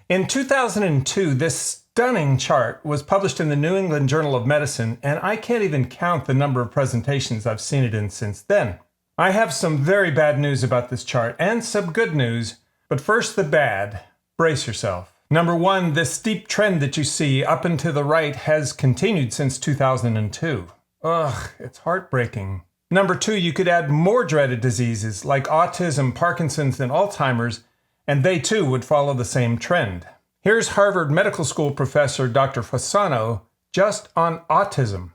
In 2002, this stunning chart was published in the New England Journal of Medicine, and I can't even count the number of presentations I've seen it in since then. I have some very bad news about this chart and some good news, but first the bad. Brace yourself. Number one, this steep trend that you see up and to the right has continued since 2002. Ugh, it's heartbreaking. Number two, you could add more dreaded diseases like autism, Parkinson's, and Alzheimer's, and they too would follow the same trend. Here's Harvard Medical School professor Dr. Fasano just on autism.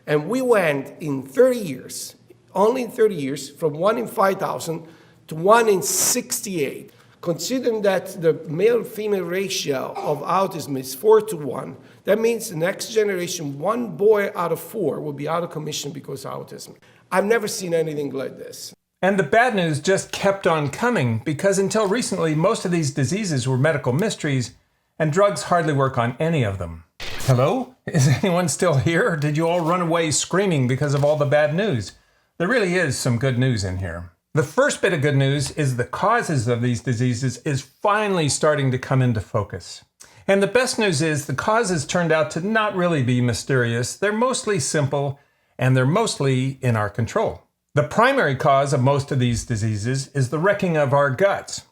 And we went in 30 years, only in 30 years, from 1 in 5,000 to 1 in 68. Considering that the male-female ratio of autism is 4-to-1, that means the next generation, 1 boy out of 4 will be out of commission because of autism. I've never seen anything like this. And the bad news just kept on coming because until recently, most of these diseases were medical mysteries and drugs hardly work on any of them. Hello? Is anyone still here? Or did you all run away screaming because of all the bad news? There really is some good news in here. The first bit of good news is the causes of these diseases is finally starting to come into focus. And the best news is the causes turned out to not really be mysterious. They're mostly simple and they're mostly in our control. The primary cause of most of these diseases is the wrecking of our guts.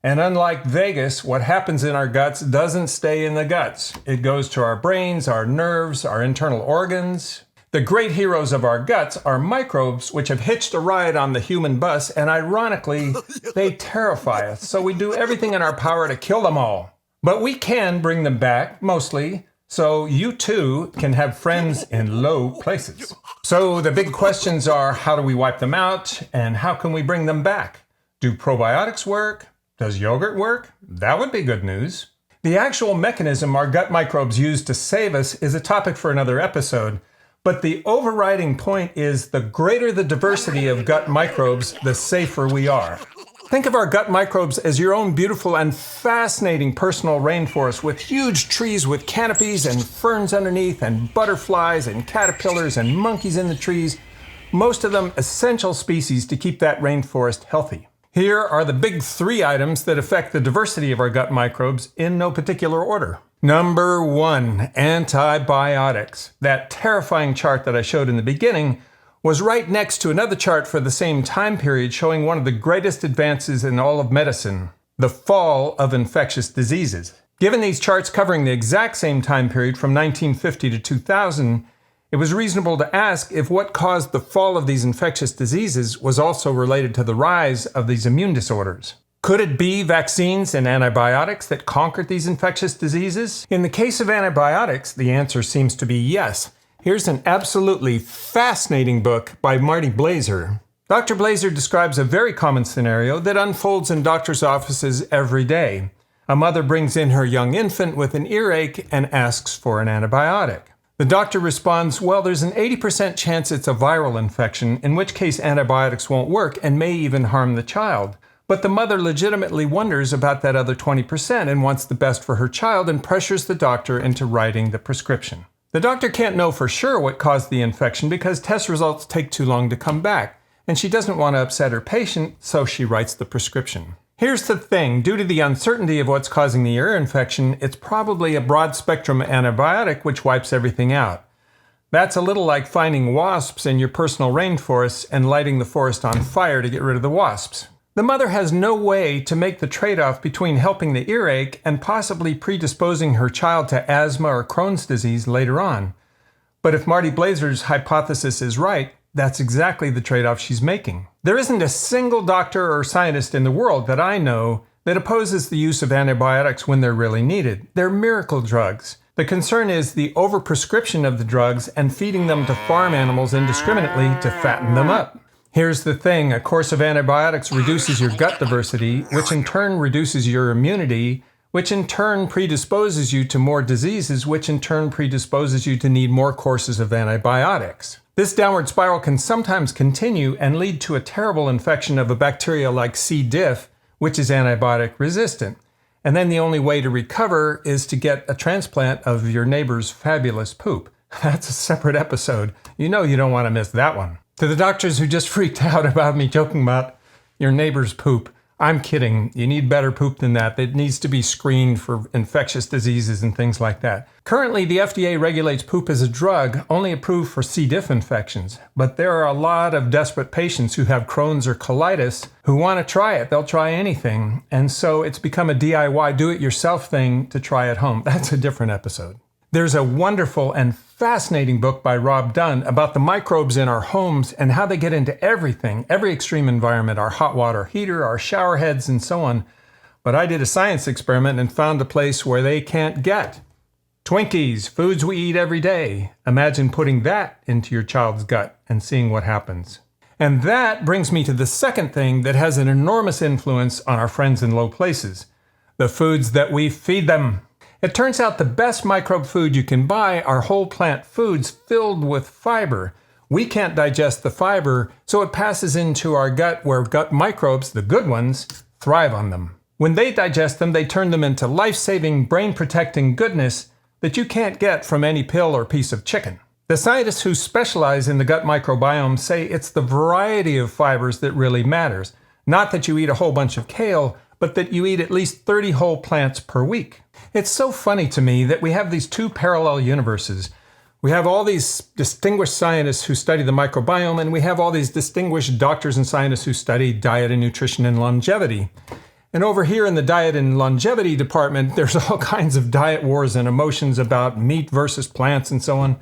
And unlike Vegas, what happens in our guts doesn't stay in the guts. It goes to our brains, our nerves, our internal organs. The great heroes of our guts are microbes, which have hitched a ride on the human bus, and ironically, they terrify us. So we do everything in our power to kill them all. But we can bring them back, mostly, so you too can have friends in low places. So the big questions are, how do we wipe them out, and how can we bring them back? Do probiotics work? Does yogurt work? That would be good news. The actual mechanism our gut microbes use to save us is a topic for another episode, but the overriding point is the greater the diversity of gut microbes, the safer we are. Think of our gut microbes as your own beautiful and fascinating personal rainforest with huge trees with canopies and ferns underneath and butterflies and caterpillars and monkeys in the trees, most of them essential species to keep that rainforest healthy. Here are the big 3 items that affect the diversity of our gut microbes in no particular order. Number 1, antibiotics. That terrifying chart that I showed in the beginning was right next to another chart for the same time period showing one of the greatest advances in all of medicine, the fall of infectious diseases. Given these charts covering the exact same time period from 1950 to 2000, it was reasonable to ask if what caused the fall of these infectious diseases was also related to the rise of these immune disorders. Could it be vaccines and antibiotics that conquered these infectious diseases? In the case of antibiotics, the answer seems to be yes. Here's an absolutely fascinating book by Marty Blaser. Dr. Blaser describes a very common scenario that unfolds in doctors' offices every day. A mother brings in her young infant with an earache and asks for an antibiotic. The doctor responds, well, there's an 80% chance it's a viral infection, in which case antibiotics won't work and may even harm the child. But the mother legitimately wonders about that other 20% and wants the best for her child and pressures the doctor into writing the prescription. The doctor can't know for sure what caused the infection because test results take too long to come back, and she doesn't want to upset her patient, so she writes the prescription. Here's the thing, due to the uncertainty of what's causing the ear infection, it's probably a broad-spectrum antibiotic which wipes everything out. That's a little like finding wasps in your personal rainforest and lighting the forest on fire to get rid of the wasps. The mother has no way to make the trade-off between helping the earache and possibly predisposing her child to asthma or Crohn's disease later on. But if Marty Blaser's hypothesis is right, that's exactly the trade-off she's making. There isn't a single doctor or scientist in the world that I know that opposes the use of antibiotics when they're really needed. They're miracle drugs. The concern is the overprescription of the drugs and feeding them to farm animals indiscriminately to fatten them up. Here's the thing, a course of antibiotics reduces your gut diversity, which in turn reduces your immunity, which in turn predisposes you to more diseases, which in turn predisposes you to need more courses of antibiotics. This downward spiral can sometimes continue and lead to a terrible infection of a bacteria like C. diff, which is antibiotic resistant. And then the only way to recover is to get a transplant of your neighbor's fabulous poop. That's a separate episode. You know you don't want to miss that one. To the doctors who just freaked out about me joking about your neighbor's poop, I'm kidding. You need better poop than that. It needs to be screened for infectious diseases and things like that. Currently, the FDA regulates poop as a drug, only approved for C. diff infections. But there are a lot of desperate patients who have Crohn's or colitis who want to try it. They'll try anything. And so it's become a DIY, do-it-yourself thing to try at home. That's a different episode. There's a wonderful and fascinating book by Rob Dunn about the microbes in our homes and how they get into everything, every extreme environment, our hot water heater, our shower heads, and so on. But I did a science experiment and found a place where they can't get. Twinkies, foods we eat every day. Imagine putting that into your child's gut and seeing what happens. And that brings me to the second thing that has an enormous influence on our friends in low places: the foods that we feed them. It turns out the best microbe food you can buy are whole plant foods filled with fiber. We can't digest the fiber, so it passes into our gut where gut microbes, the good ones, thrive on them. When they digest them, they turn them into life-saving, brain-protecting goodness that you can't get from any pill or piece of chicken. The scientists who specialize in the gut microbiome say it's the variety of fibers that really matters. Not that you eat a whole bunch of kale, but that you eat at least 30 whole plants per week. It's so funny to me that we have these two parallel universes. We have all these distinguished scientists who study the microbiome, and we have all these distinguished doctors and scientists who study diet and nutrition and longevity. And over here in the diet and longevity department, there's all kinds of diet wars and emotions about meat versus plants and so on.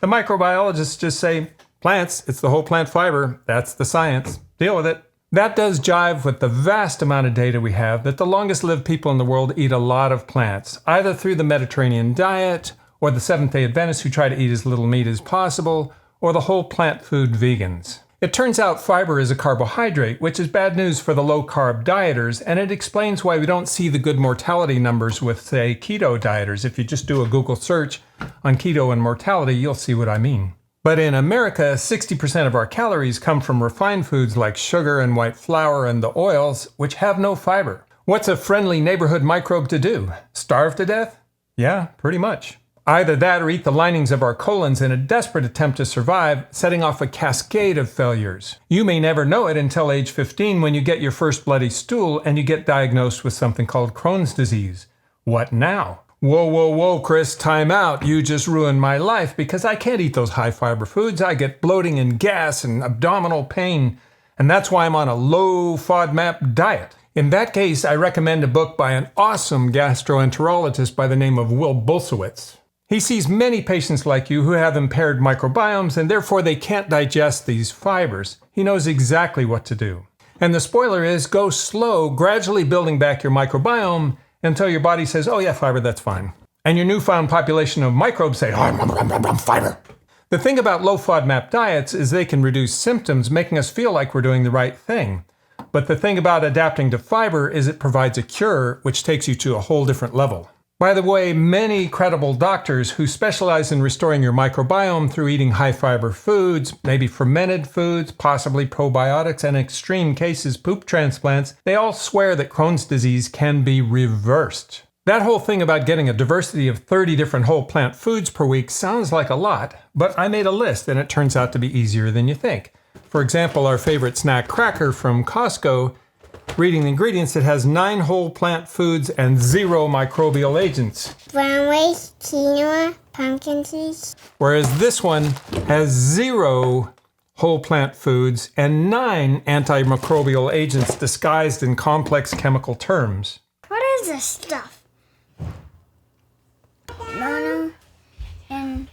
The microbiologists just say, plants, it's the whole plant fiber. That's the science. Deal with it. That does jive with the vast amount of data we have that the longest-lived people in the world eat a lot of plants, either through the Mediterranean diet, or the Seventh-day Adventists who try to eat as little meat as possible, or the whole plant food vegans. It turns out fiber is a carbohydrate, which is bad news for the low-carb dieters, and it explains why we don't see the good mortality numbers with, say, keto dieters. If you just do a Google search on keto and mortality, you'll see what I mean. But in America, 60% of our calories come from refined foods like sugar and white flour and the oils, which have no fiber. What's a friendly neighborhood microbe to do? Starve to death? Yeah, pretty much. Either that or eat the linings of our colons in a desperate attempt to survive, setting off a cascade of failures. You may never know it until age 15 when you get your first bloody stool and you get diagnosed with something called Crohn's disease. What now? Whoa, Chris, time out. You just ruined my life because I can't eat those high-fiber foods. I get bloating and gas and abdominal pain, and that's why I'm on a low FODMAP diet. In that case, I recommend a book by an awesome gastroenterologist by the name of Will Bulsiewicz. He sees many patients like you who have impaired microbiomes, and therefore they can't digest these fibers. He knows exactly what to do. And the spoiler is, go slow, gradually building back your microbiome until your body says, oh yeah, fiber, that's fine. And your newfound population of microbes say, oh, fiber. The thing about low FODMAP diets is they can reduce symptoms, making us feel like we're doing the right thing. But the thing about adapting to fiber is it provides a cure, which takes you to a whole different level. By the way, many credible doctors who specialize in restoring your microbiome through eating high-fiber foods, maybe fermented foods, possibly probiotics, and in extreme cases, poop transplants, they all swear that Crohn's disease can be reversed. That whole thing about getting a diversity of 30 different whole plant foods per week sounds like a lot, but I made a list and it turns out to be easier than you think. For example, our favorite snack cracker from Costco, reading the ingredients, it has 9 whole plant foods and 0 microbial agents. Brown rice, quinoa, pumpkin seeds. Whereas this one has 0 whole plant foods and 9 antimicrobial agents disguised in complex chemical terms. What is this stuff? Mono and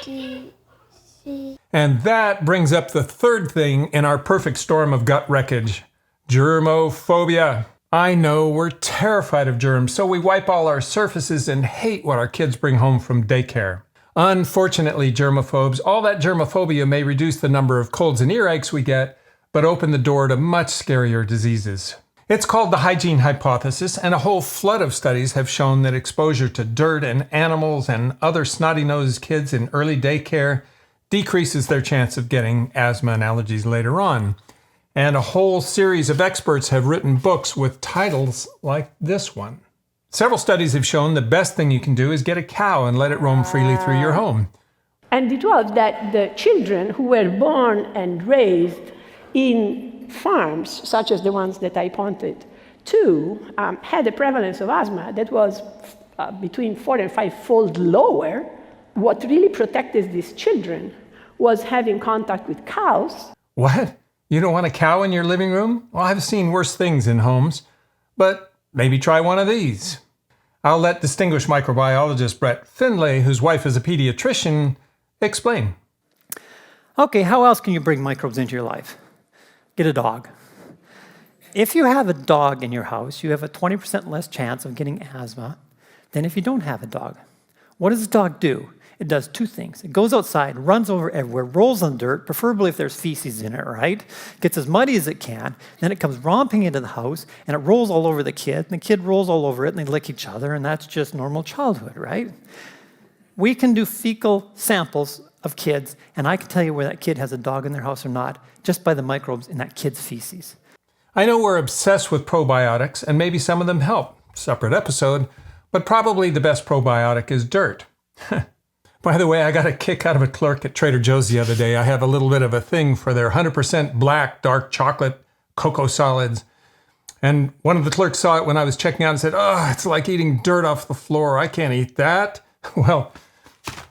DC. And that brings up the third thing in our perfect storm of gut wreckage: germophobia. I know we're terrified of germs, so we wipe all our surfaces and hate what our kids bring home from daycare. Unfortunately, germophobes, all that germophobia may reduce the number of colds and earaches we get, but open the door to much scarier diseases. It's called the hygiene hypothesis, and a whole flood of studies have shown that exposure to dirt and animals and other snotty-nosed kids in early daycare decreases their chance of getting asthma and allergies later on. And a whole series of experts have written books with titles like this one. Several studies have shown the best thing you can do is get a cow and let it roam freely through your home. And it was that the children who were born and raised in farms, such as the ones that I pointed to, had a prevalence of asthma that was between 4 and 5-fold lower. What really protected these children was having contact with cows. What? You don't want a cow in your living room? Well, I've seen worse things in homes, but maybe try one of these. I'll let distinguished microbiologist Brett Findlay, whose wife is a pediatrician, explain. Okay, how else can you bring microbes into your life? Get a dog. If you have a dog in your house, you have a 20% less chance of getting asthma than if you don't have a dog. What does the dog do? It does two things. It goes outside, runs over everywhere, rolls on dirt, preferably if there's feces in it, right? Gets as muddy as it can, then it comes romping into the house, and it rolls all over the kid, and the kid rolls all over it, and they lick each other, and that's just normal childhood, right? We can do fecal samples of kids, and I can tell you where that kid has a dog in their house or not, just by the microbes in that kid's feces. I know we're obsessed with probiotics, and maybe some of them help. Separate episode, but probably the best probiotic is dirt. By the way, I got a kick out of a clerk at Trader Joe's the other day. I have a little bit of a thing for their 100% black dark chocolate cocoa solids. And one of the clerks saw it when I was checking out and said, "Oh, it's like eating dirt off the floor. I can't eat that." Well,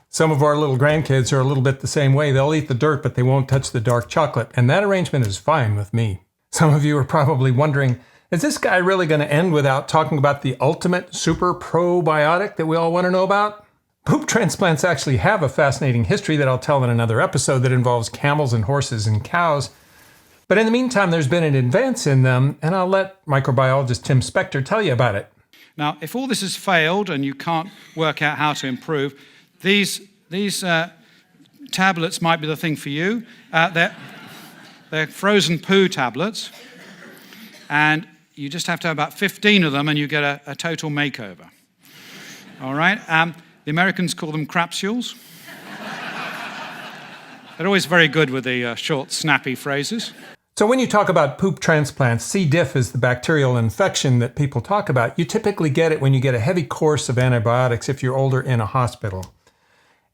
some of our little grandkids are a little bit the same way. They'll eat the dirt, but they won't touch the dark chocolate. And that arrangement is fine with me. Some of you are probably wondering, is this guy really going to end without talking about the ultimate super probiotic that we all want to know about? Poop transplants actually have a fascinating history that I'll tell in another episode that involves camels and horses and cows. But in the meantime, there's been an advance in them, and I'll let microbiologist Tim Spector tell you about it. Now, if all this has failed and you can't work out how to improve, these tablets might be the thing for you. They're frozen poo tablets, and you just have to have about 15 of them, and you get a total makeover. All right? The Americans call them crapsules. They're always very good with the short, snappy phrases. So when you talk about poop transplants, C. diff is the bacterial infection that people talk about. You typically get it when you get a heavy course of antibiotics if you're older in a hospital.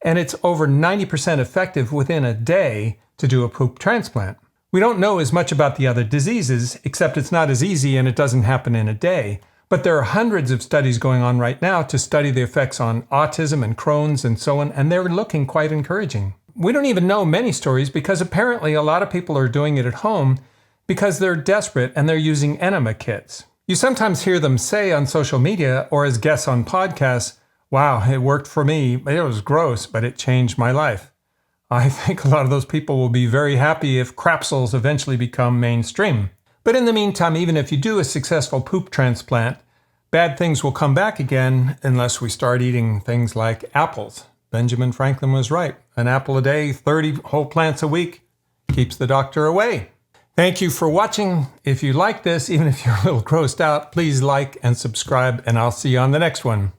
And it's over 90% effective within a day to do a poop transplant. We don't know as much about the other diseases, except it's not as easy and it doesn't happen in a day. But there are hundreds of studies going on right now to study the effects on autism and Crohn's and so on, and they're looking quite encouraging. We don't even know many stories because apparently a lot of people are doing it at home because they're desperate and they're using enema kits. You sometimes hear them say on social media or as guests on podcasts, "Wow, it worked for me. It was gross, but it changed my life." I think a lot of those people will be very happy if crapsules eventually become mainstream. But in the meantime, even if you do a successful poop transplant, bad things will come back again unless we start eating things like apples. Benjamin Franklin was right. An apple a day, 30 whole plants a week, keeps the doctor away. Thank you for watching. If you like this, even if you're a little grossed out, please like and subscribe, and I'll see you on the next one.